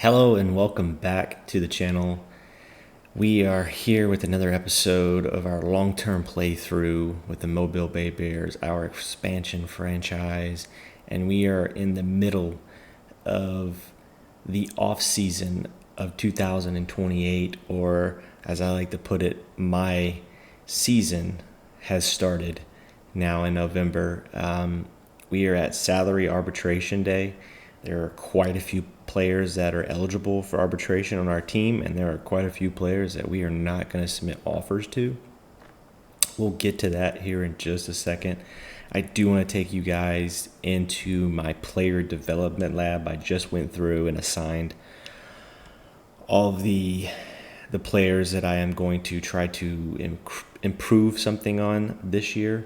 Hello and welcome back to the channel. We are here with another episode of our long-term playthrough with the Mobile Bay Bears, our expansion franchise, and we are in the middle of the off-season of 2028, or as I like to put it, my season has started now in November. We are at salary arbitration day. There are quite a few players that are eligible for arbitration on our team, and there are quite a few players that we are not going to submit offers to. We'll get to that here in just a second. I do want to take you guys into my player development lab. I just went through and assigned all of the players that I am going to try to improve something on this year.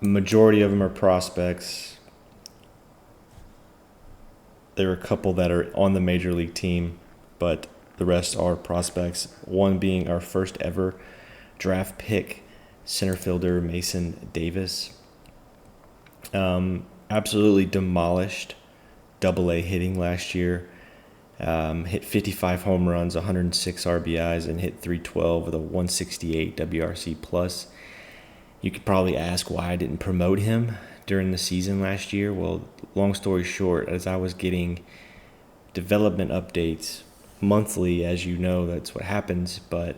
Majority of them are prospects. There are a couple that are on the major league team, but the rest are prospects. One being our first ever draft pick, center fielder Mason Davis. Absolutely demolished Double-A hitting last year. Hit 55 home runs, 106 RBIs, and hit 312 with a 168 WRC plus. You could probably ask why I didn't promote him during the season last year. Well, long story short, as I was getting development updates monthly, as you know, that's what happens, but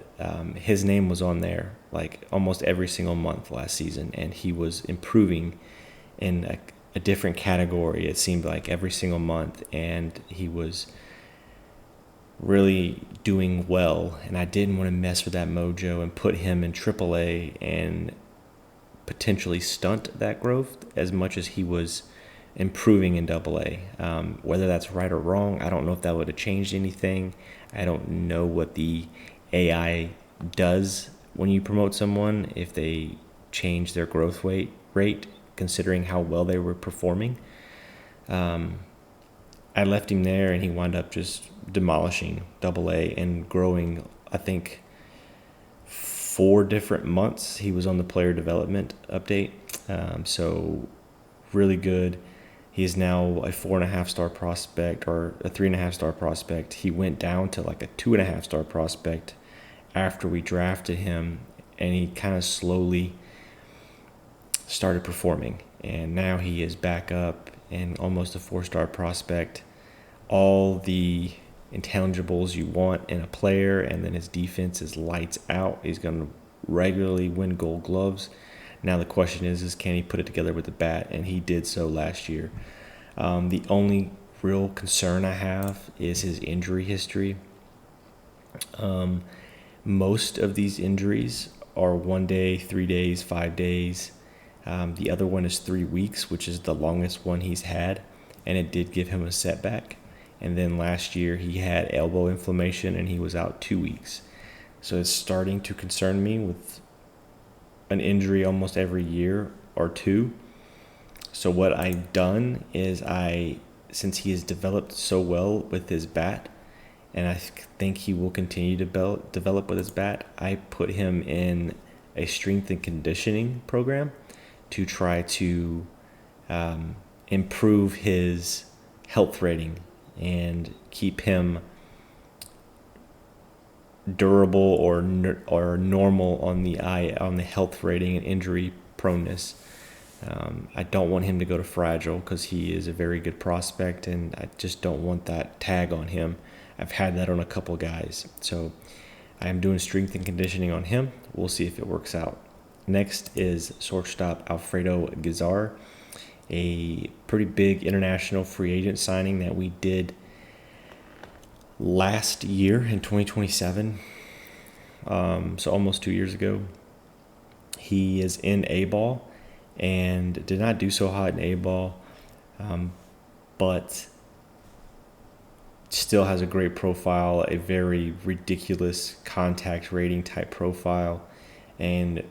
his name was on there like almost every single month last season, and he was improving in a different category, it seemed like, every single month, and he was really doing well, and I didn't want to mess with that mojo and put him in AAA and potentially stunt that growth as much as he was improving in Double-A. Whether that's right or wrong, I don't know if that would have changed anything. I don't know what the AI does when you promote someone, if they change their growth rate considering how well they were performing. I left him there, and he wound up just demolishing Double-A and growing, I think, 4 different months he was on the player development update. So really good. He is now a 4.5-star prospect, or a 3.5-star prospect. He went down to like a 2.5-star prospect after we drafted him, and he kind of slowly started performing. And now he is back up and almost a 4-star prospect. All the intangibles you want in a player, and then his defense is lights out. He's going to regularly win Gold Gloves. Now the question is can he put it together with the bat? And he did so last year. The only real concern I have is his injury history. Most of these injuries are 1 day, 3 days, 5 days. The other one is 3 weeks, which is the longest one he's had, and it did give him a setback. And then last year he had elbow inflammation, and he was out 2 weeks. So it's starting to concern me with an injury almost every year or two. So what I've done is since he has developed so well with his bat, and I think he will continue to develop with his bat, I put him in a strength and conditioning program to try to improve his health rating and keep him durable or normal on the health rating and injury proneness. I don't want him to go to fragile because he is a very good prospect, and I just don't want that tag on him. I've had that on a couple guys, so I am doing strength and conditioning on him. We'll see if it works out. Next is shortstop Alfredo Guizar, a pretty big international free agent signing that we did last year in 2027, so almost 2 years ago. He is in A-ball and did not do so hot in A-ball, but still has a great profile, a very ridiculous contact rating type profile, and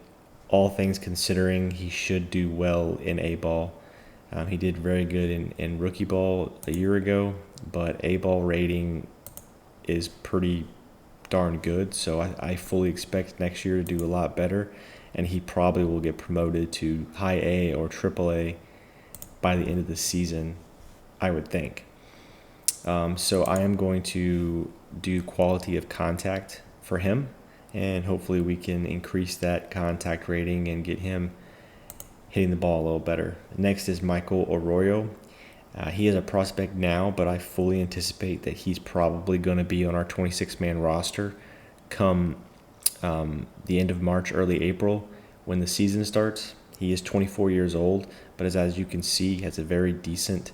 all things considering, he should do well in A-ball. He did very good in rookie ball a year ago, but A-ball rating is pretty darn good, so I fully expect next year to do a lot better, and he probably will get promoted to high A or triple A by the end of the season. I would think. So I am going to do quality of contact for him, and hopefully we can increase that contact rating and get him hitting the ball a little better. Next is Michael Arroyo. He is a prospect now, but I fully anticipate that he's probably going to be on our 26-man roster come the end of March, early April, when the season starts. He is 24 years old, but as you can see, he has a very decent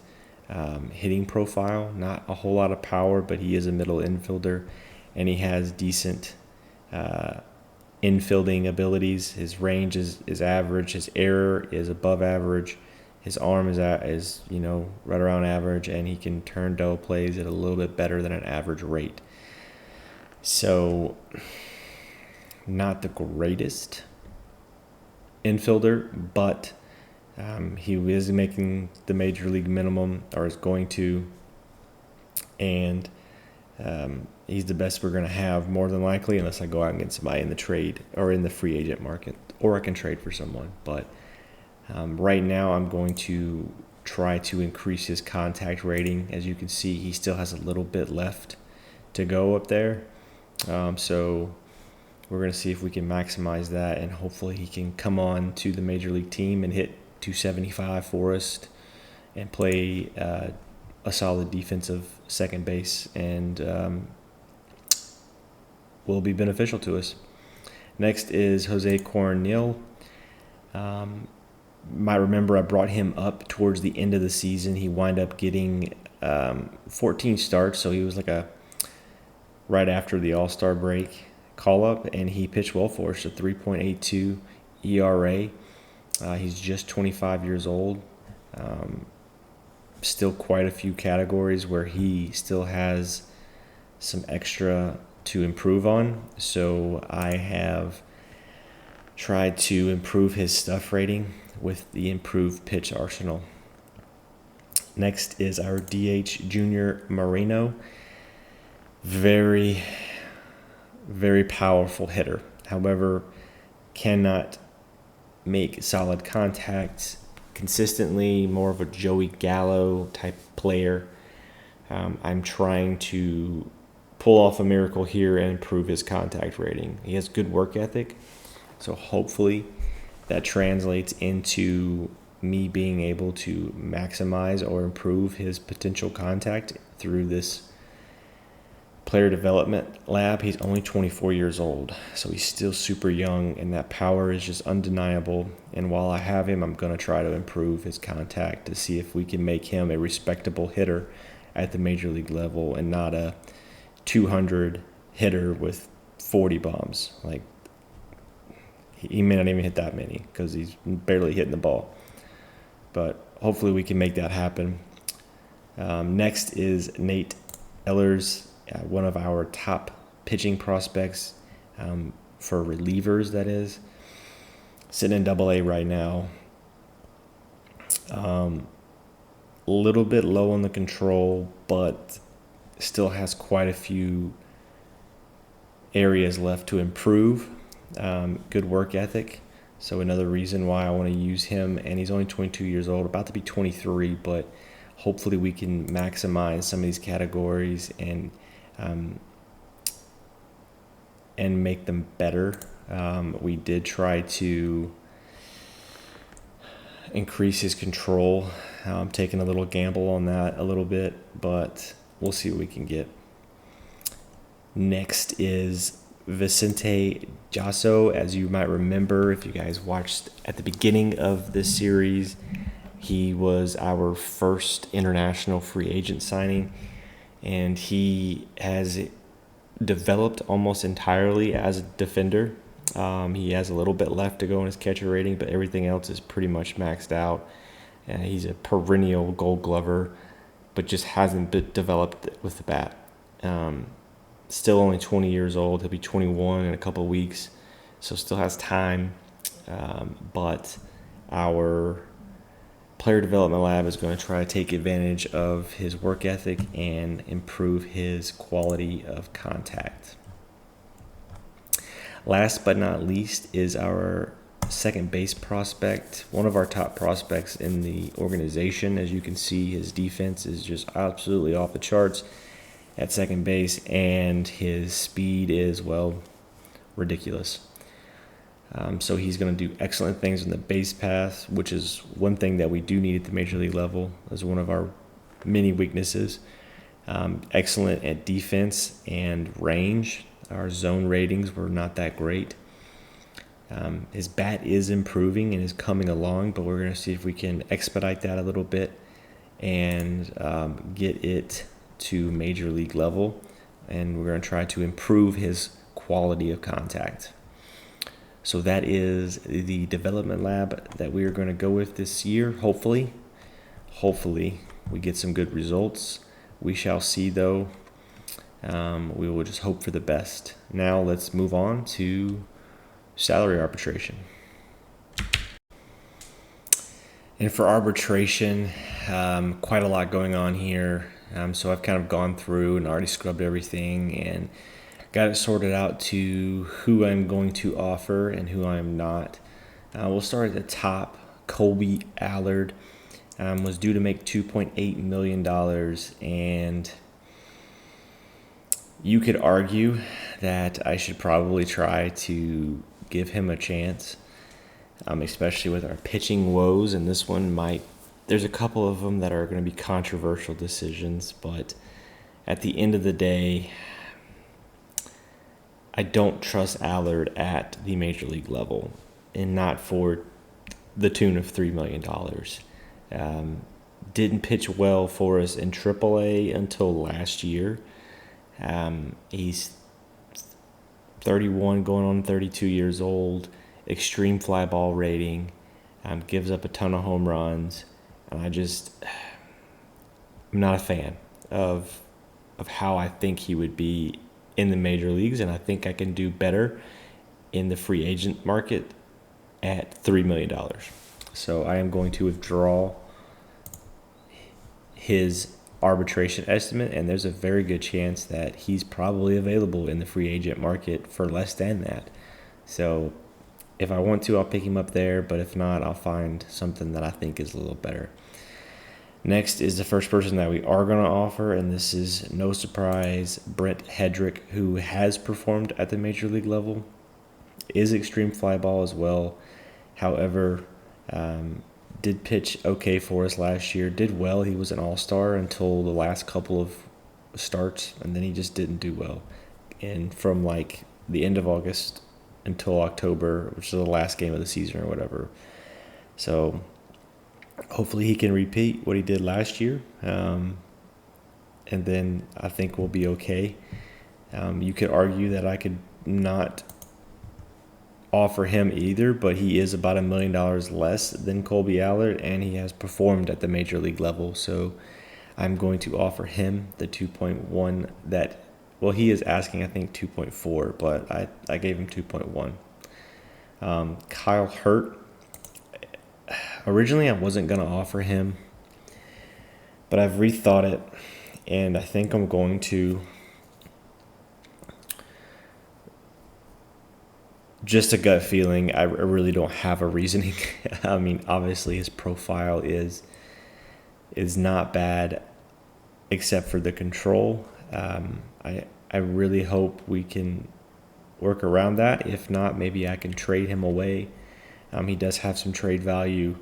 hitting profile. Not a whole lot of power, but he is a middle infielder, and he has decent infielding abilities. His range is average. His error is above average. His arm is right around average, and he can turn double plays at a little bit better than an average rate. So, not the greatest infielder, but he is making the major league minimum, or is going to, and he's the best we're going to have more than likely, unless I go out and get somebody in the trade or in the free agent market, or I can trade for someone. But right now I'm going to try to increase his contact rating. As you can see, he still has a little bit left to go up there. So we're going to see if we can maximize that, and hopefully he can come on to the major league team and hit 275 for us and play a solid defensive second base, and will be beneficial to us. Next is Jose Coronel. Might remember I brought him up towards the end of the season. He wound up getting 14 starts, so he was right after the All-Star break call-up, and he pitched well for us, a 3.82 ERA. He's just 25 years old. Still quite a few categories where he still has some extra to improve on. So I have tried to improve his stuff rating with the improved pitch arsenal. Next is our DH Junior Moreno. Very, very powerful hitter. However, cannot make solid contacts consistently, more of a Joey Gallo type player. I'm trying to pull off a miracle here and improve his contact rating. He has good work ethic, so hopefully that translates into me being able to maximize or improve his potential contact through this player development lab. He's only 24 years old, so he's still super young, and that power is just undeniable. And while I have him, I'm going to try to improve his contact to see if we can make him a respectable hitter at the major league level, and not a 200 hitter with 40 bombs. Like, he may not even hit that many because he's barely hitting the ball. But hopefully we can make that happen. Next is Nate Ehlers, one of our top pitching prospects for relievers, that is. Sitting in Double-A right now. A little bit low on the control, but still has quite a few areas left to improve. Good work ethic. So another reason why I want to use him. And he's only 22 years old, about to be 23, but hopefully we can maximize some of these categories and make them better. We did try to increase his control. I'm taking a little gamble on that a little bit, but we'll see what we can get. Next is Vicente Jasso. As you might remember, if you guys watched at the beginning of this series, he was our first international free agent signing, and he has developed almost entirely as a defender. He has a little bit left to go in his catcher rating, but everything else is pretty much maxed out. He's a perennial Gold Glover, but just hasn't been developed with the bat. Still only 20 years old. He'll be 21 in a couple of weeks, so still has time. But our player development lab is going to try to take advantage of his work ethic and improve his quality of contact. Last but not least is our second base prospect, one of our top prospects in the organization. As you can see, his defense is just absolutely off the charts at second base, and his speed is, well, ridiculous. So he's going to do excellent things in the base path, which is one thing that we do need at the major league level as one of our many weaknesses. Excellent at defense and range. Our zone ratings were not that great. His bat is improving and is coming along, but we're going to see if we can expedite that a little bit and get it to major league level. And we're going to try to improve his quality of contact. So that is the development lab that we are going to go with this year. Hopefully we get some good results. We shall see, though. We will just hope for the best. Now let's move on to salary arbitration. And for arbitration, quite a lot going on here. So I've kind of gone through and already scrubbed everything and got it sorted out to who I'm going to offer and who I'm not. We'll start at the top. Kolby Allard was due to make $2.8 million, and you could argue that I should probably try to give him a chance, especially with our pitching woes, and this one there's a couple of them that are going to be controversial decisions, but at the end of the day, I don't trust Allard at the major league level, and not for the tune of $3 million. Didn't pitch well for us in AAA until last year. He's 31 going on 32 years old, extreme fly ball rating, gives up a ton of home runs, and I'm not a fan of how I think he would be in the major leagues, and I think I can do better in the free agent market at $3 million. So I am going to withdraw his arbitration estimate, and there's a very good chance that he's probably available in the free agent market for less than that. So if I want to, I'll pick him up there, but if not, I'll find something that I think is a little better. Next is the first person that we are going to offer, and this is, no surprise, Brent Hedrick, who has performed at the major league level, is extreme fly ball as well. However, did pitch okay for us last year, did well. He was an all-star until the last couple of starts, and then he just didn't do well. And from like the end of August until October, which is the last game of the season or whatever. So hopefully he can repeat what he did last year, and then I think we'll be okay. You could argue that I could not offer him either, but he is about $1 million less than Kolby Allard, and he has performed at the major league level. So I'm going to offer him the 2.1 that, well, he is asking, I think, 2.4, but I gave him 2.1. Kyle Hurt. Originally, I wasn't going to offer him, but I've rethought it, and I think I'm going to. Just a gut feeling. I really don't have a reasoning. I mean, obviously his profile is not bad, except for the control. I really hope we can work around that. If not, maybe I can trade him away. He does have some trade value,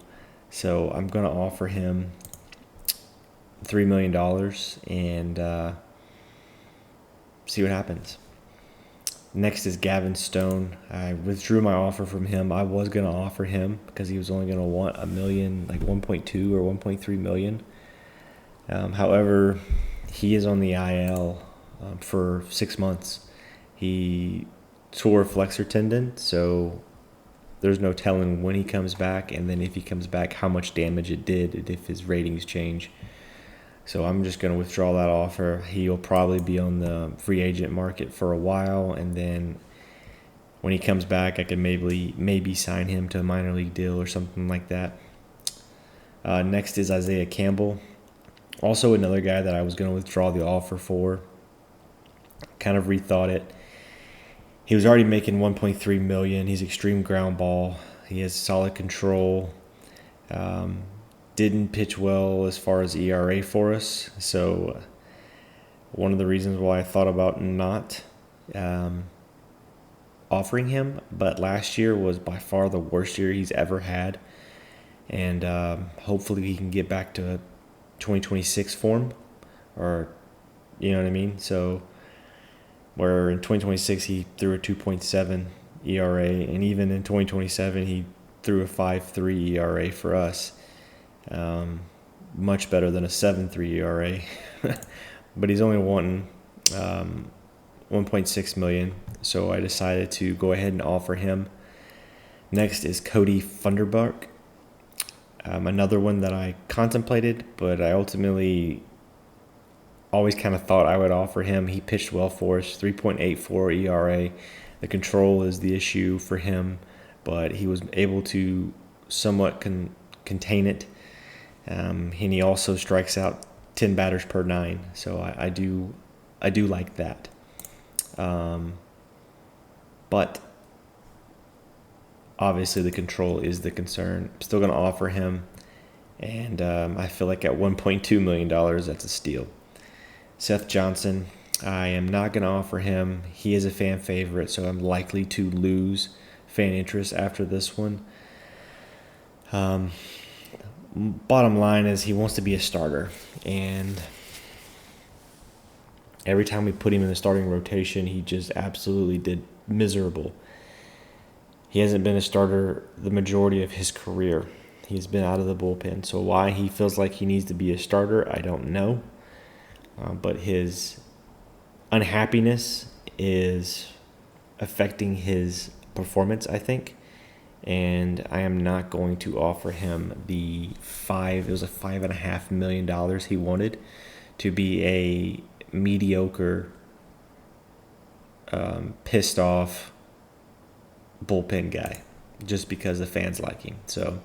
so I'm going to offer him $3 million and see what happens. Next is Gavin Stone. I withdrew my offer from him. I was going to offer him because he was only going to want $1 million, like 1.2 or 1.3 million. However, he is on the IL for 6 months. He tore a flexor tendon, so there's no telling when he comes back, and then if he comes back, how much damage it did, and if his ratings change. So I'm just going to withdraw that offer. He'll probably be on the free agent market for a while, and then when he comes back, I can maybe sign him to a minor league deal or something like that. Next is Isaiah Campbell. Also another guy that I was going to withdraw the offer for. Kind of rethought it. He was already making $1.3 million. He's extreme ground ball. He has solid control. Didn't pitch well as far as ERA for us. So one of the reasons why I thought about not offering him, but last year was by far the worst year he's ever had. And hopefully he can get back to 2026 form, or you know what I mean? So where in 2026 he threw a 2.7 ERA, and even in 2027 he threw a 5.3 ERA for us. Much better than a 7.3 ERA. But he's only wanting $1.6 million, so I decided to go ahead and offer him. Next is Cody Funderburk. Another one that I contemplated, but I ultimately always kind of thought I would offer him. He pitched well for us, 3.84 ERA. The control is the issue for him, but he was able to somewhat contain it. And he also strikes out 10 batters per 9, so I do like that. But obviously the control is the concern. I'm still going to offer him, and I feel like at $1.2 million, that's a steal. Seth Johnson, I am not going to offer him. He is a fan favorite, so I'm likely to lose fan interest after this one. Bottom line is he wants to be a starter, and every time we put him in the starting rotation, he just absolutely did miserable. He hasn't been a starter the majority of his career. He's been out of the bullpen. So why he feels like he needs to be a starter, I don't know. But his unhappiness is affecting his performance, I think. And I am not going to offer him it was a $5.5 million he wanted to be a mediocre, pissed off bullpen guy just because the fans like him. So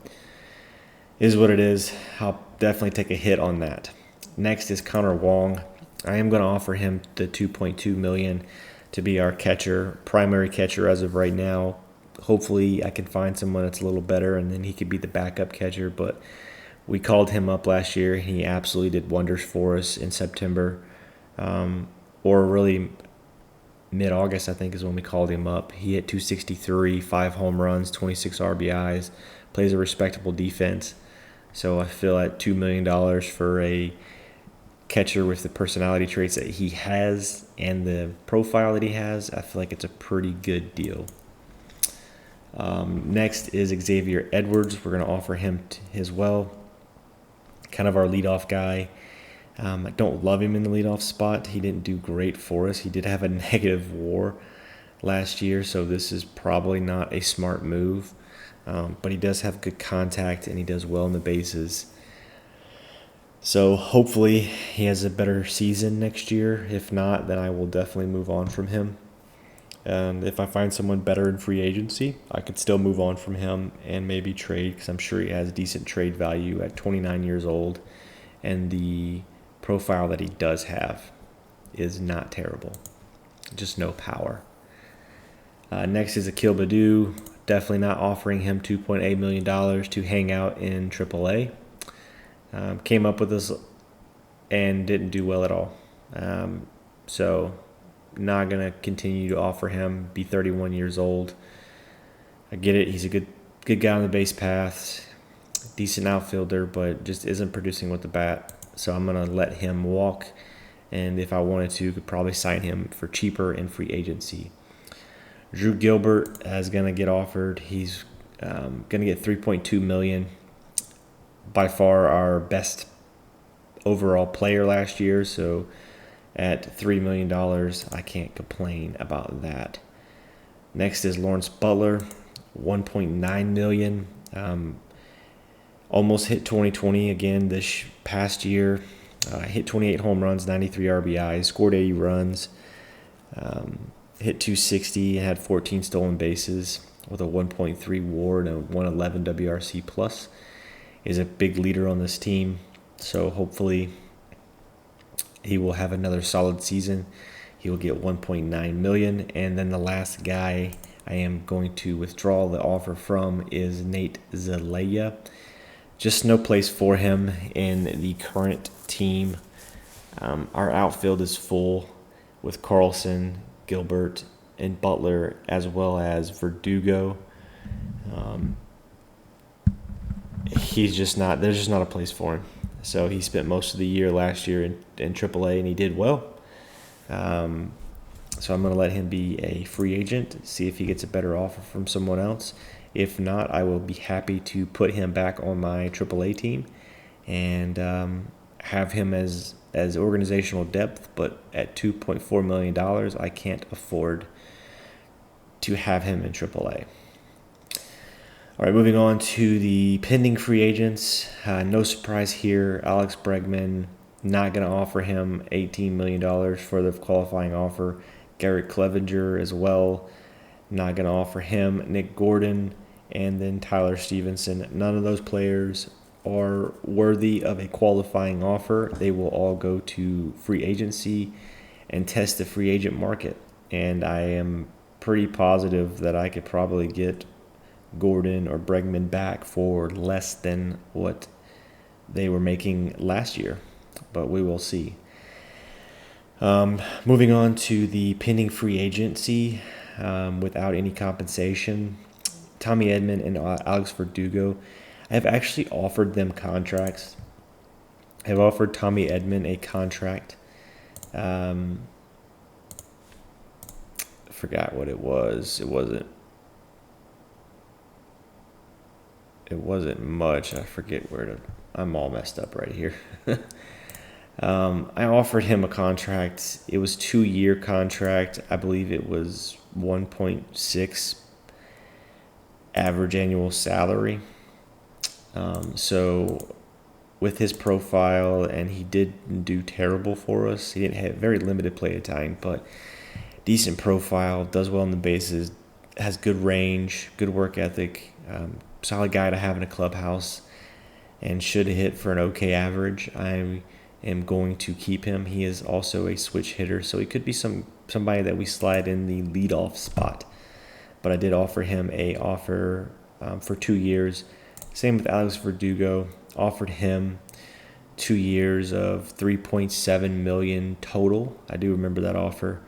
is what it is. I'll definitely take a hit on that. Next is Connor Wong. I am going to offer him the $2.2 million to be our catcher, primary catcher as of right now. Hopefully I can find someone that's a little better, and then he could be the backup catcher. But we called him up last year, and he absolutely did wonders for us in September, or really mid-August, I think, is when we called him up. He hit 263, 5 home runs, 26 RBIs, plays a respectable defense. So I feel at $2 million for a catcher with the personality traits that he has and the profile that he has, I feel like it's a pretty good deal. Next is Xavier Edwards. We're going to offer him as well. Kind of our leadoff guy. I don't love him in the leadoff spot. He didn't do great for us. He did have a negative WAR last year, so this is probably not a smart move. But he does have good contact, and he does well in the bases. So hopefully he has a better season next year. If not, then I will definitely move on from him. And if I find someone better in free agency, I could still move on from him and maybe trade, because I'm sure he has decent trade value at 29 years old. And the profile that he does have is not terrible. Just no power. Next is Akil Baddoo. Definitely not offering him $2.8 million to hang out in AAA. Came up with this and didn't do well at all. So not going to continue to offer him. Be 31 years old. I get it. He's a good guy on the base paths. Decent outfielder, but just isn't producing with the bat. So I'm going to let him walk. And if I wanted to, could probably sign him for cheaper in free agency. Drew Gilbert is going to get offered. He's going to get $3.2 million. By far our best overall player last year. So at $3 million, I can't complain about that. Next is Lawrence Butler, $1.9 million. Almost hit 2020 again this past year. Hit 28 home runs, 93 RBIs, scored 80 runs, hit 260, had 14 stolen bases with a 1.3 WAR and a 111 WRC plus. Is a big leader on this team, so hopefully he will have another solid season. He will get $1.9 million, and then the last guy I am going to withdraw the offer from is Nate Zelaya. Just no place for him in the current team. Our outfield is full with Carlson, Gilbert, and Butler, as well as Verdugo. There's just not a place for him. So he spent most of the year last year in AAA, and he did well. So I'm going to let him be a free agent, see if he gets a better offer from someone else. If not, I will be happy to put him back on my AAA team and have him as organizational depth. But at $2.4 million, I can't afford to have him in AAA. All right, moving on to the pending free agents. No surprise here. Alex Bregman, not going to offer him $18 million for the qualifying offer. Garrett Clevenger as well, not going to offer him. Nick Gordon, and then Tyler Stevenson. None of those players are worthy of a qualifying offer. They will all go to free agency and test the free agent market. And I am pretty positive that I could probably get Gordon or Bregman back for less than what they were making last year, but we will see. Moving on to the pending free agency without any compensation, Tommy Edman and Alex Verdugo. I have actually offered them contracts. I've offered Tommy Edman a contract. Forgot what it was. It wasn't much. I forget I'm all messed up right here. I offered him a contract. It was 2-year contract. I believe it was 1.6 average annual salary. So with his profile, and he didn't do terrible for us. He didn't have very limited play time, but decent profile, does well on the bases, has good range, good work ethic, solid guy to have in a clubhouse, and should hit for an okay average. I am going to keep him. He is also a switch hitter, so he could be somebody that we slide in the leadoff spot. But I did offer him a offer for 2 years. Same with Alex Verdugo. Offered him 2 years of $3.7 million total. I do remember that offer.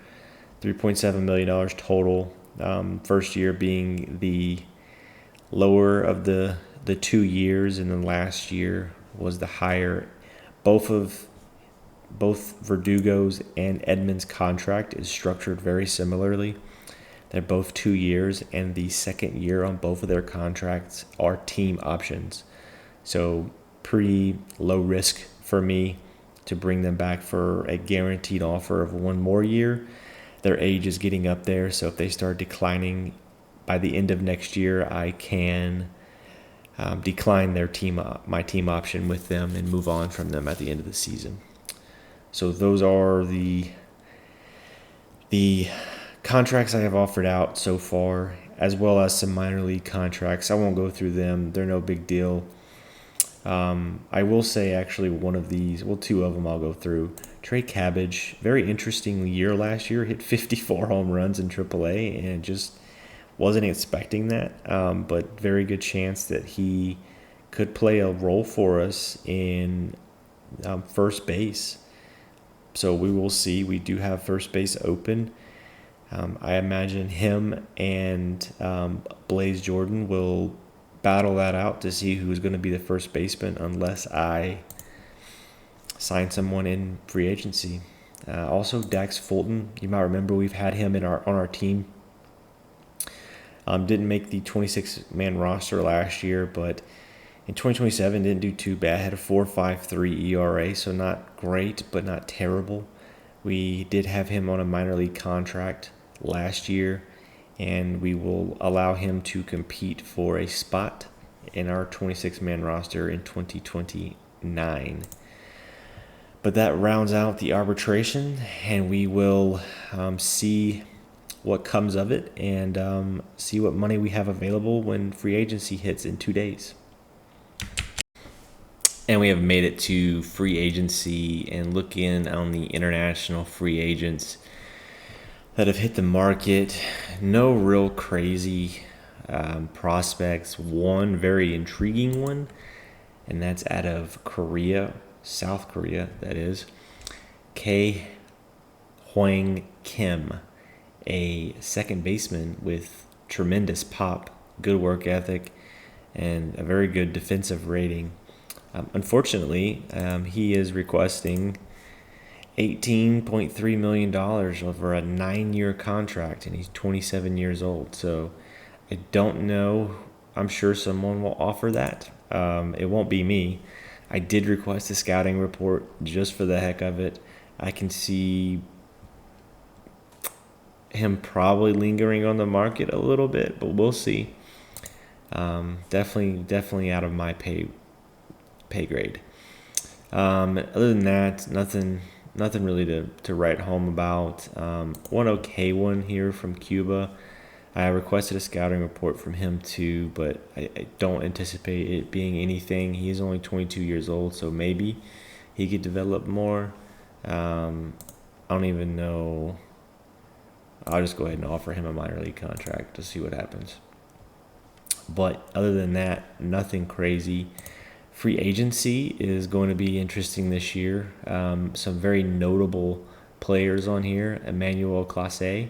$3.7 million total. First year being the lower of the 2 years, and then last year was the higher. Both Verdugo's and Edman's contract is structured very similarly. They're both 2 years, and the second year on both of their contracts are team options. So pretty low risk for me to bring them back for a guaranteed offer of 1 more year. Their age is getting up there, so if they start declining by the end of next year, I can decline my team option with them and move on from them at the end of the season. So those are the contracts I have offered out so far, as well as some minor league contracts. I won't go through them. They're no big deal. I will say actually two of them I'll go through. Trey Cabbage, very interesting year last year, hit 54 home runs in AAA, and just wasn't expecting that, but very good chance that he could play a role for us in first base. So we will see. We do have first base open. I imagine him and Blaze Jordan will battle that out to see who's going to be the first baseman, unless I sign someone in free agency. Also, Dax Fulton. You might remember we've had him on our team. Didn't make the 26-man roster last year, but in 2027 didn't do too bad. Had a 4.53 ERA, so not great, but not terrible. We did have him on a minor league contract last year, and we will allow him to compete for a spot in our 26-man roster in 2029. But that rounds out the arbitration, and we will see what comes of it and see what money we have available when free agency hits in 2 days. And we have made it to free agency and looking on the international free agents. that have hit the market. No real crazy prospects. One very intriguing one, and that's out of Korea, South Korea, that is. K. Hwang Kim, a second baseman with tremendous pop, good work ethic, and a very good defensive rating. Unfortunately, he is requesting $18.3 million over a 9-year contract, and he's 27 years old. So I don't know. I'm sure someone will offer that. It won't be me. I did request a scouting report just for the heck of it. I can see him probably lingering on the market a little bit, but we'll see. Definitely out of my pay grade. Other than that, nothing really to write home about. One okay one here from Cuba. I requested a scouting report from him too, but I don't anticipate it being anything. He is only 22 years old, so maybe he could develop more. I don't even know. I'll just go ahead and offer him a minor league contract to see what happens. But other than that, nothing crazy. Free agency is going to be interesting this year. Some very notable players on here: Emmanuel Clase,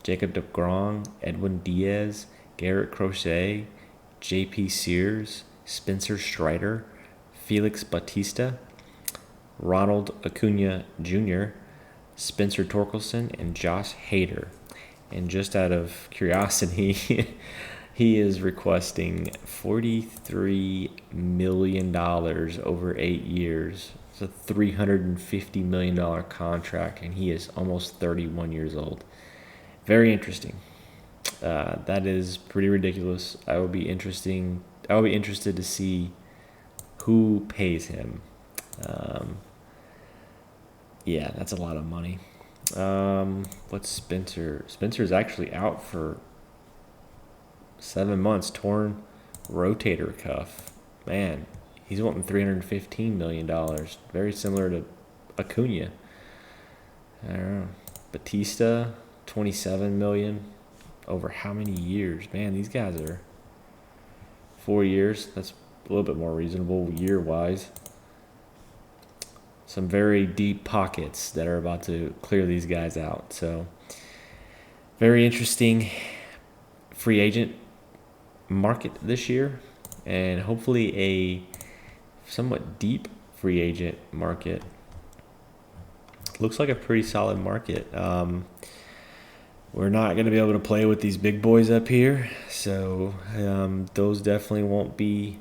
Jacob DeGrom, Edwin Diaz, Garrett Crochet, J.P. Sears, Spencer Strider, Felix Bautista, Ronald Acuna Jr., Spencer Torkelson, and Josh Hader. And just out of curiosity, he is requesting $43 million over 8 years. It's a $350 million contract, and he is almost 31 years old. Very interesting. That is pretty ridiculous. I will be interested to see who pays him. Yeah, that's a lot of money. What's Spencer? Spencer's actually out for 7 months, torn rotator cuff. Man, he's wanting $315 million. Very similar to Acuna. I don't know. Batista, $27 million. Over how many years? Man, these guys are 4 years. That's a little bit more reasonable year-wise. Some very deep pockets that are about to clear these guys out. So, very interesting free agent market this year, and hopefully a somewhat deep free agent market. Looks like a pretty solid market. We're not going to be able to play with these big boys up here, so those definitely won't be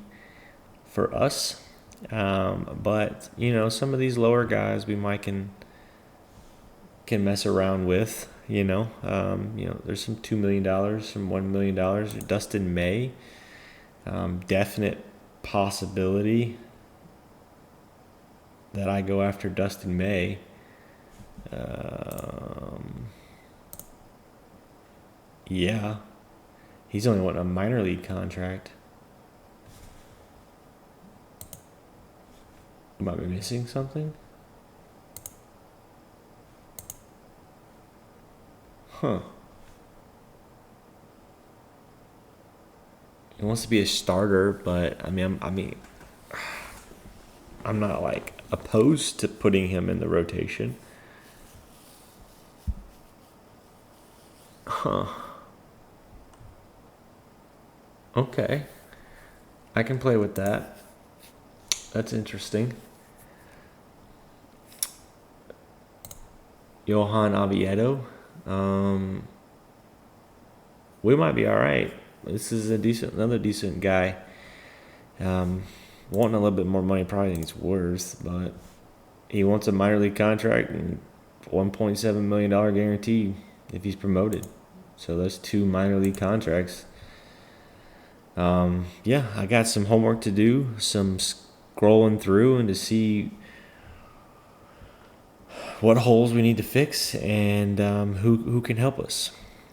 for us. But some of these lower guys we might can mess around with. There's some $2 million, some $1 million. Dustin May, definite possibility that I go after Dustin May. Yeah, he's only wanting a minor league contract. Am I missing something? Huh. He wants to be a starter, but I'm not like opposed to putting him in the rotation. Huh. Okay. I can play with that. That's interesting. Johan Oviedo. We might be all right. This is another decent guy. Wanting a little bit more money probably than he's worth, but he wants a minor league contract and $1.7 million guarantee if he's promoted. So that's 2 minor league contracts. I got some homework to do, some scrolling through and to see what holes we need to fix and who can help us.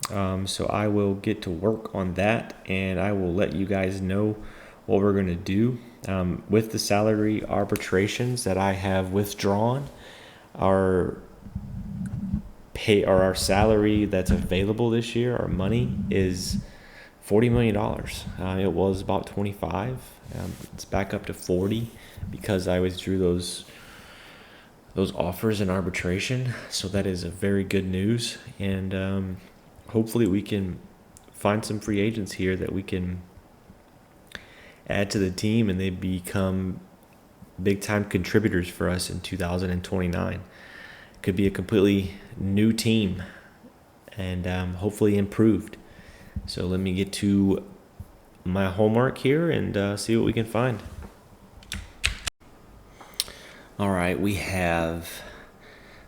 So I will get to work on that, and I will let you guys know what we're going to do. With the salary arbitrations that I have withdrawn, our pay or our salary that's available this year, our money is $40 million. It was about 25. It's back up to 40 because I withdrew those offers in arbitration. So that is a very good news, and hopefully we can find some free agents here that we can add to the team, and they become big time contributors for us in 2029. Could be a completely new team, and hopefully improved. So let me get to my homework here and see what we can find. All right, we have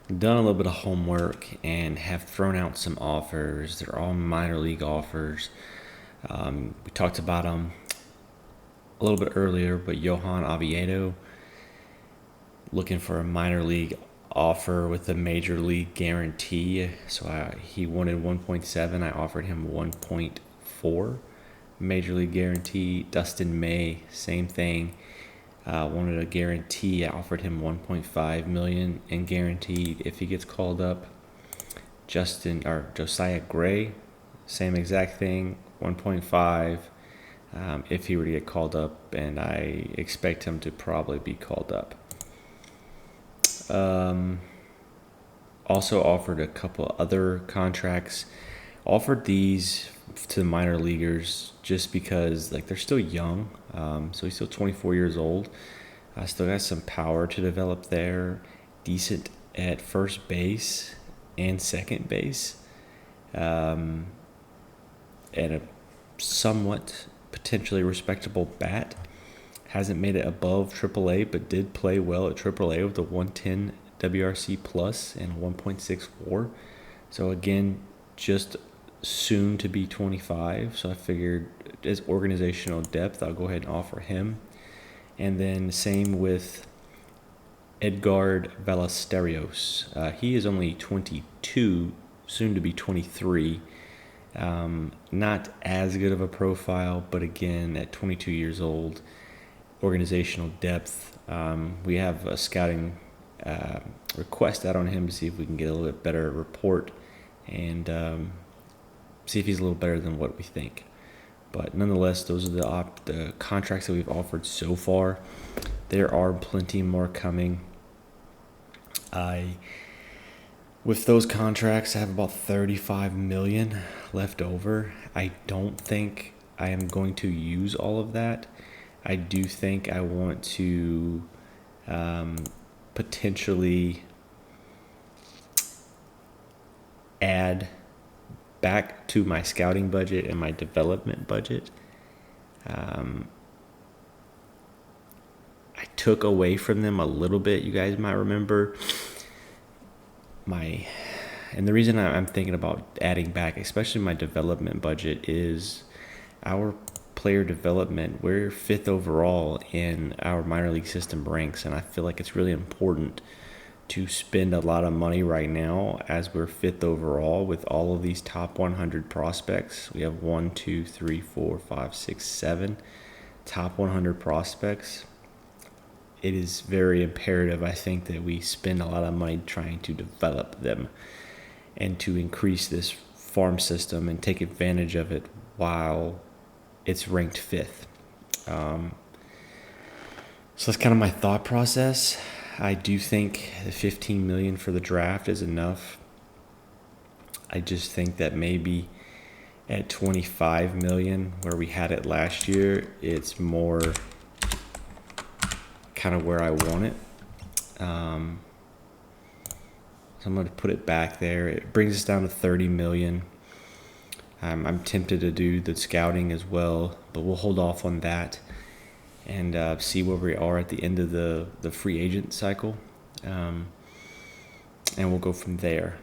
done a little bit of homework and have thrown out some offers. They're all minor league offers. We talked about them a little bit earlier, but Johan Oviedo looking for a minor league offer with a major league guarantee. So he wanted 1.7. I offered him 1.4 major league guarantee. Dustin May, same thing. Wanted a guarantee. I offered him 1.5 million and guaranteed if he gets called up. Josiah Gray, same exact thing, 1.5 if he were to get called up, and I expect him to probably be called up. Also offered a couple other contracts. Offered these to the minor leaguers just because they're still young. So he's still 24 years old. Still got some power to develop there. Decent at first base and second base. And a somewhat potentially respectable bat. Hasn't made it above AAA, but did play well at AAA with a 110 WRC plus and 1.64. So again, just soon to be 25. So I figured as organizational depth, I'll go ahead and offer him. And then same with Edgard Ballesteros. He is only 22, soon to be 23. Not as good of a profile, but again, at 22 years old, organizational depth. We have a scouting request out on him to see if we can get a little bit better report and see if he's a little better than what we think. But nonetheless, those are the contracts that we've offered so far. There are plenty more coming. With those contracts, I have about $35 million left over. I don't think I am going to use all of that. I do think I want to potentially add back to my scouting budget and my development budget. I took away from them a little bit. You guys might remember and the reason I'm thinking about adding back, especially my development budget, is our player development. We're 5th overall in our minor league system ranks, and I feel like it's really important to spend a lot of money right now as we're 5th overall with all of these top 100 prospects. We have 1, 2, 3, 4, 5, 6, 7 top 100 prospects. It is very imperative, I think, that we spend a lot of money trying to develop them and to increase this farm system and take advantage of it while it's ranked 5th. So that's kind of my thought process. I do think the $15 million for the draft is enough. I just think that maybe at $25 million, where we had it last year, it's more kind of where I want it. So I'm going to put it back there. It brings us down to $30 million. I'm tempted to do the scouting as well, but we'll hold off on that and see where we are at the end of the free agent cycle, and we'll go from there.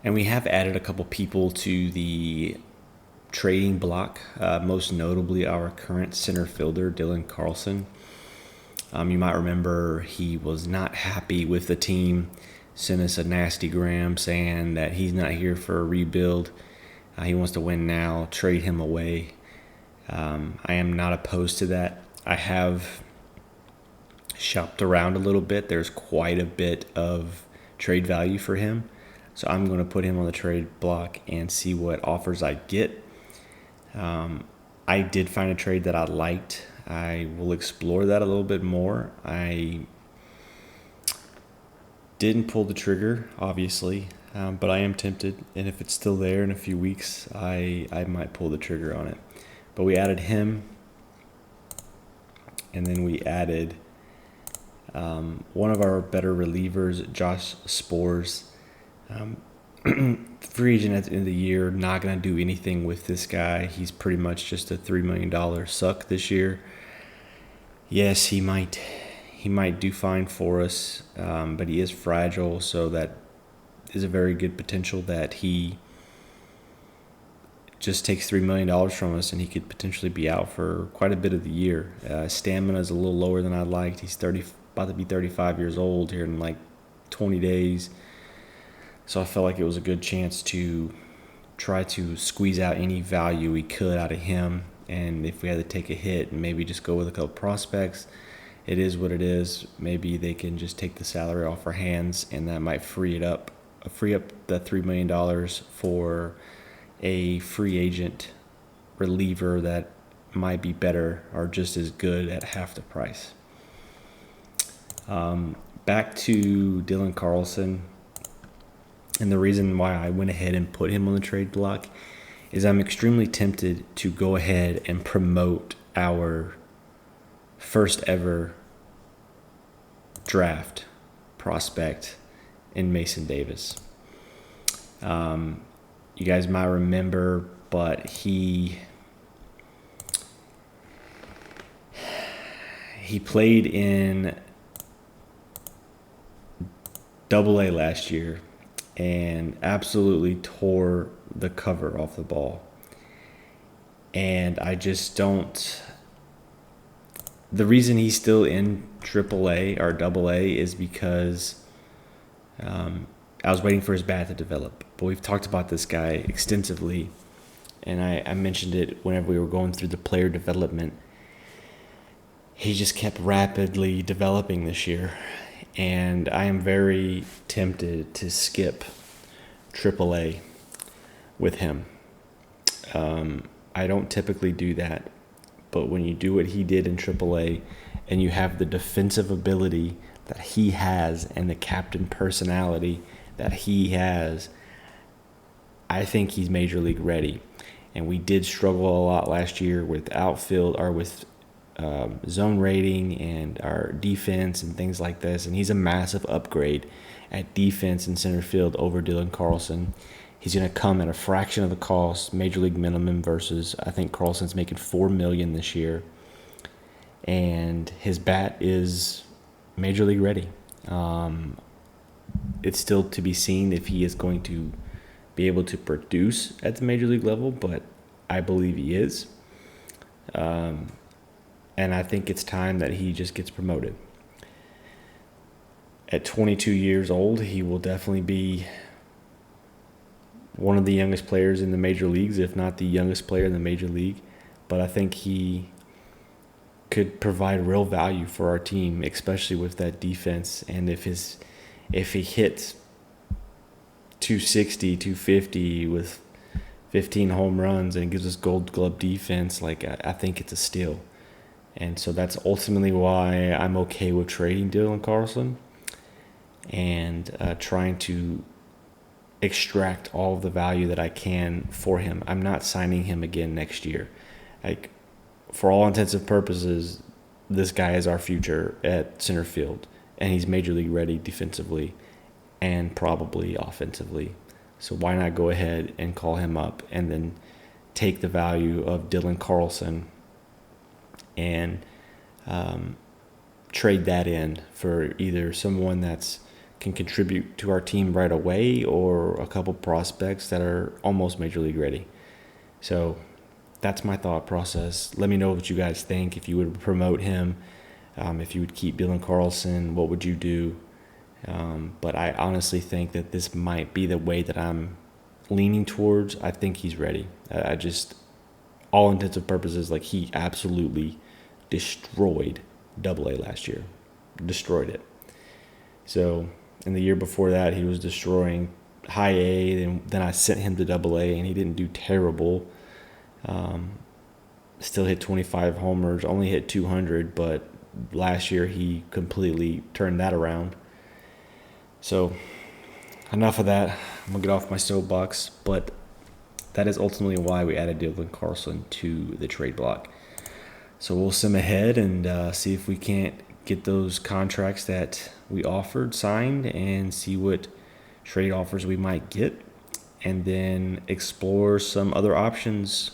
And we have added a couple people to the trading block, most notably our current center fielder, Dylan Carlson. You might remember he was not happy with the team, sent us a nasty gram saying that he's not here for a rebuild. He wants to win now, trade him away. I am not opposed to that. I have shopped around a little bit. There's quite a bit of trade value for him. So I'm going to put him on the trade block and see what offers I get. I did find a trade that I liked. I will explore that a little bit more. I didn't pull the trigger, obviously, but I am tempted. And if it's still there in a few weeks, I might pull the trigger on it. But we added him, and then we added one of our better relievers, Josh Sborz. Free agent at the end of the year, not going to do anything with this guy. He's pretty much just a $3 million suck this year. Yes, he might do fine for us, but he is fragile, so that is a very good potential that he just takes $3 million from us, and he could potentially be out for quite a bit of the year. Stamina is a little lower than I'd liked. He's about to be 35 years old here in like 20 days. So I felt like it was a good chance to try to squeeze out any value we could out of him. And if we had to take a hit and maybe just go with a couple prospects, it is what it is. Maybe they can just take the salary off our hands, and that might free up the $3 million for a free agent reliever that might be better or just as good at half the price. Back to Dylan Carlson. And the reason why I went ahead and put him on the trade block is I'm extremely tempted to go ahead and promote our first ever draft prospect in Mason Davis. You guys might remember, but he played in Double-A last year and absolutely tore the cover off the ball. And I just don't... The reason he's still in Triple-A or Double-A is because I was waiting for his bat to develop. But we've talked about this guy extensively, and I mentioned it whenever we were going through the player development. He just kept rapidly developing this year, and I am very tempted to skip Triple-A with him. I don't typically do that, but when you do what he did in Triple-A and you have the defensive ability that he has and the captain personality that he has, I think he's major league ready. And we did struggle a lot last year with outfield or with zone rating and our defense and things like this. And he's a massive upgrade at defense and center field over Dylan Carlson. He's going to come at a fraction of the cost, major league minimum, versus I think Carlson's making $4 million this year. And his bat is major league ready. It's still to be seen if he is going to be able to produce at the major league level, but I believe he is. And I think it's time that he just gets promoted. At 22 years old, he will definitely be one of the youngest players in the major leagues, if not the youngest player in the major league. But I think he could provide real value for our team, especially with that defense. And if he hits 260, 250 with 15 home runs and gives us Gold Glove defense, I think it's a steal. And so that's ultimately why I'm okay with trading Dylan Carlson and trying to extract all of the value that I can for him. I'm not signing him again next year. For all intents and purposes, this guy is our future at center field, and he's major league ready defensively and probably offensively. So why not go ahead and call him up and then take the value of Dylan Carlson and trade that in for either someone that's can contribute to our team right away or a couple prospects that are almost major league ready. So that's my thought process. Let me know what you guys think. If you would promote him, if you would keep Dylan Carlson, what would you do? But I honestly think that this might be the way that I'm leaning towards. I think he's ready. I just, all intents and purposes, he absolutely destroyed Double-A last year. Destroyed it. So And the year before that, he was destroying high A. And then I sent him to double A, and he didn't do terrible. Still hit 25 homers, only hit 200, but last year he completely turned that around. So enough of that. I'm going to get off my soapbox, but that is ultimately why we added Dylan Carlson to the trade block. So we'll sim ahead and see if we can't get those contracts that we offered signed and see what trade offers we might get, and then explore some other options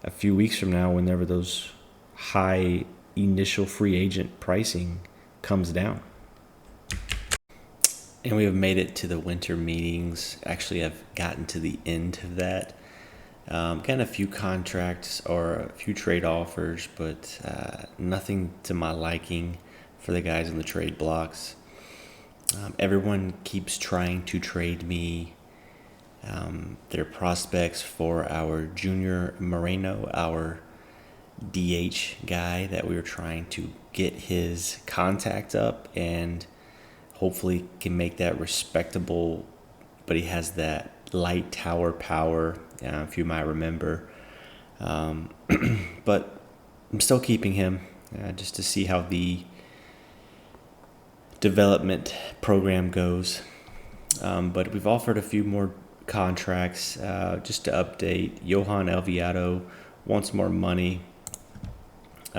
a few weeks from now whenever those high initial free agent pricing comes down. And we have made it to the winter meetings. Actually, I've gotten to the end of that. Got a few contracts or a few trade offers, but nothing to my liking for the guys on the trade blocks. Everyone keeps trying to trade me their prospects for our Junior Moreno, our DH guy that we were trying to get his contact up and hopefully can make that respectable, but he has that light tower power, if you might remember. But I'm still keeping him just to see how the development program goes. But we've offered a few more contracts just to update. Johan Elviado wants more money.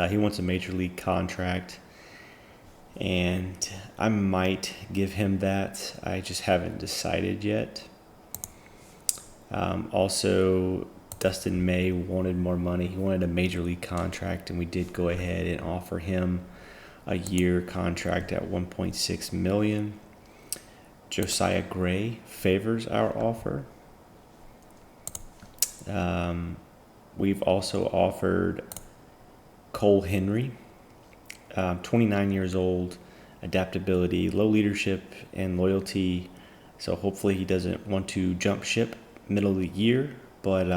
He wants a major league contract, and I might give him that. I just haven't decided yet. Also, Dustin May wanted more money. He wanted a major league contract, and we did go ahead and offer him a year contract at $1.6 million. Josiah Gray favors our offer. We've also offered Cole Henry, 29 years old, adaptability, low leadership, and loyalty. So hopefully he doesn't want to jump ship middle of the year, but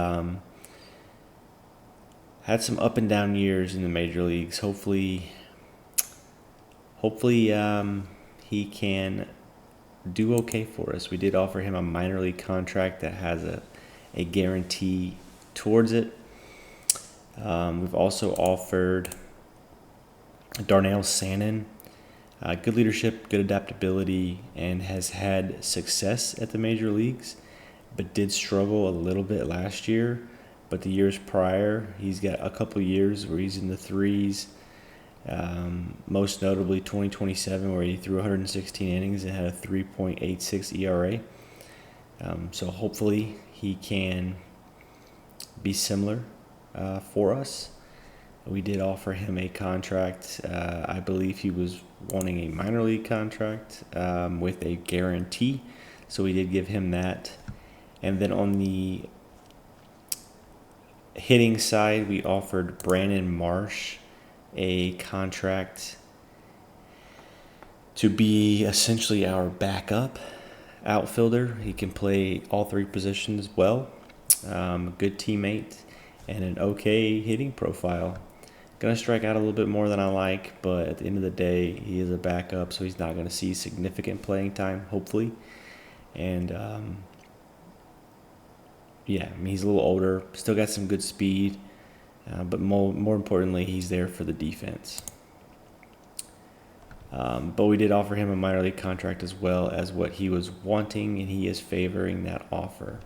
had some up and down years in the major leagues. Hopefully he can do okay for us. We did offer him a minor league contract that has a guarantee towards it. We've also offered Darnell Sannon, good leadership, good adaptability, and has had success at the major leagues, but did struggle a little bit last year. But the years prior, he's got a couple years where he's in the threes. Most notably 2027, where he threw 116 innings and had a 3.86 ERA. So hopefully he can be similar for us. We did offer him a contract. I believe he was wanting a minor league contract with a guarantee, so we did give him that. And then on the hitting side, we offered Brandon Marsh a contract to be essentially our backup outfielder. He can play all three positions well, good teammate, and an okay hitting profile. Going to strike out a little bit more than I like, but at the end of the day, he is a backup, so he's not going to see significant playing time, hopefully. And he's a little older, still got some good speed, but more importantly, he's there for the defense. But we did offer him a minor league contract as well as what he was wanting, and he is favoring that offer.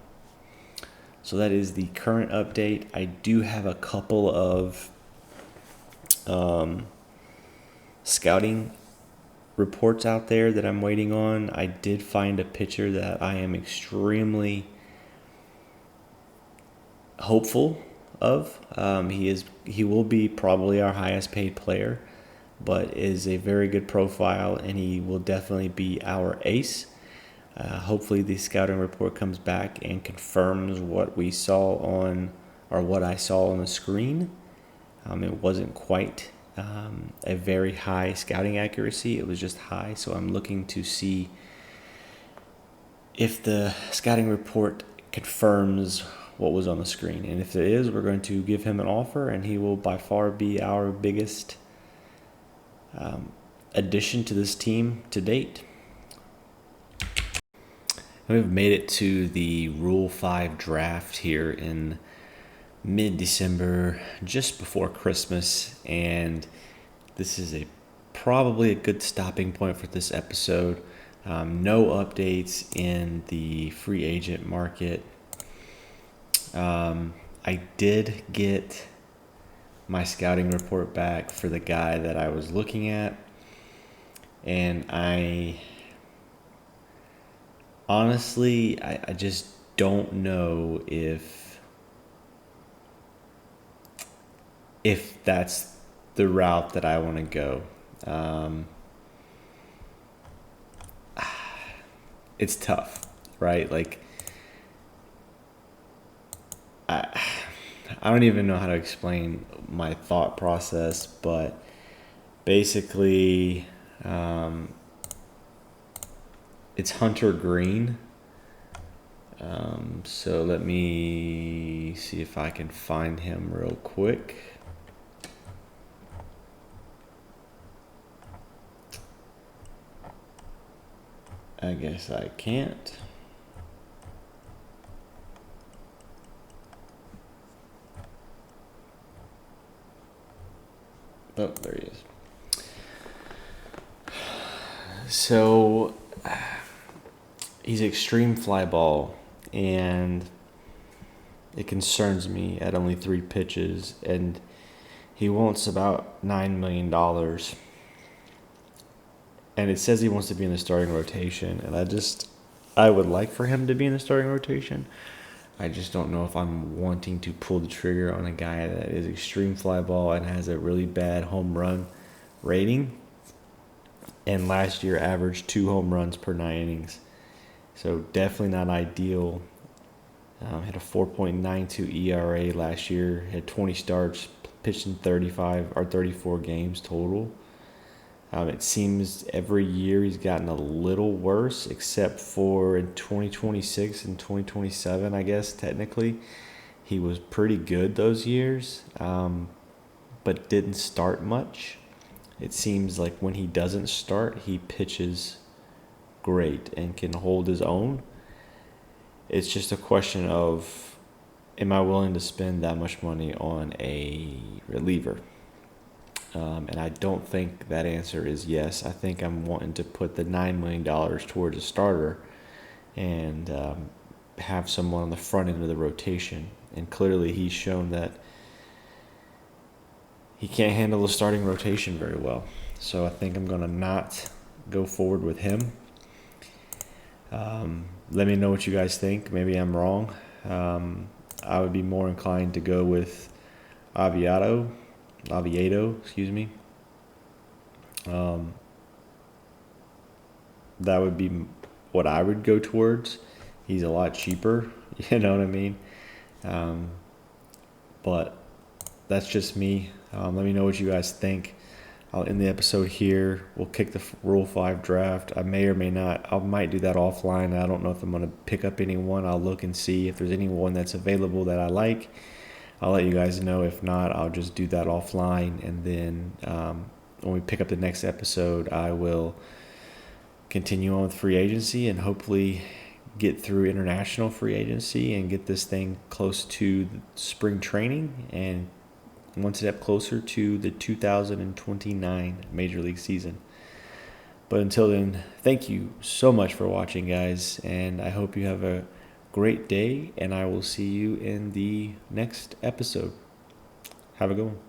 So that is the current update. I do have a couple of scouting reports out there that I'm waiting on. I did find a pitcher that I am extremely hopeful of. He will be probably our highest paid player, but is a very good profile, and he will definitely be our ace. Hopefully the scouting report comes back and confirms what we saw on, or what I saw on the screen. It wasn't quite a very high scouting accuracy. It was just high, so I'm looking to see if the scouting report confirms what was on the screen. And if it is, we're going to give him an offer, and he will by far be our biggest addition to this team to date. We've made it to the Rule 5 draft here in mid-December, just before Christmas, and this is probably a good stopping point for this episode. No updates in the free agent market. I did get my scouting report back for the guy that I was looking at, and I honestly, I just don't know if that's the route that I want to go. It's tough, right? Like, I don't even know how to explain my thought process, but basically, it's Hunter Green. So let me see if I can find him real quick. I guess I can't. Oh, there he is. So he's extreme fly ball, and it concerns me at only 3 pitches, and he wants about $9 million. And it says he wants to be in the starting rotation, and I would like for him to be in the starting rotation. I just don't know if I'm wanting to pull the trigger on a guy that is extreme fly ball and has a really bad home run rating. And last year averaged 2 home runs per 9 innings. So definitely not ideal. Had a 4.92 ERA last year. Had 20 starts, pitched in 34 games total. It seems every year he's gotten a little worse, except for in 2026 and 2027, I guess, technically. He was pretty good those years, but didn't start much. It seems like when he doesn't start, he pitches great and can hold his own. It's just a question of, am I willing to spend that much money on a reliever? And I don't think that answer is yes. I think I'm wanting to put the $9 million towards a starter and have someone on the front end of the rotation. And clearly he's shown that he can't handle the starting rotation very well. So I think I'm going to not go forward with him. Let me know what you guys think. Maybe I'm wrong. I would be more inclined to go with Oviedo, excuse me. That would be what I would go towards. He's a lot cheaper, you know what I mean? But that's just me. Let me know what you guys think. I'll end the episode here. We'll kick the Rule 5 draft. I may or may not. I might do that offline. I don't know if I'm going to pick up anyone. I'll look and see if there's anyone that's available that I like. I'll let you guys know. If not, I'll just do that offline. And then when we pick up the next episode, I will continue on with free agency and hopefully get through international free agency and get this thing close to spring training and one step closer to the 2029 Major League season. But until then, thank you so much for watching, guys, and I hope you have a great day, and I will see you in the next episode. Have a good one.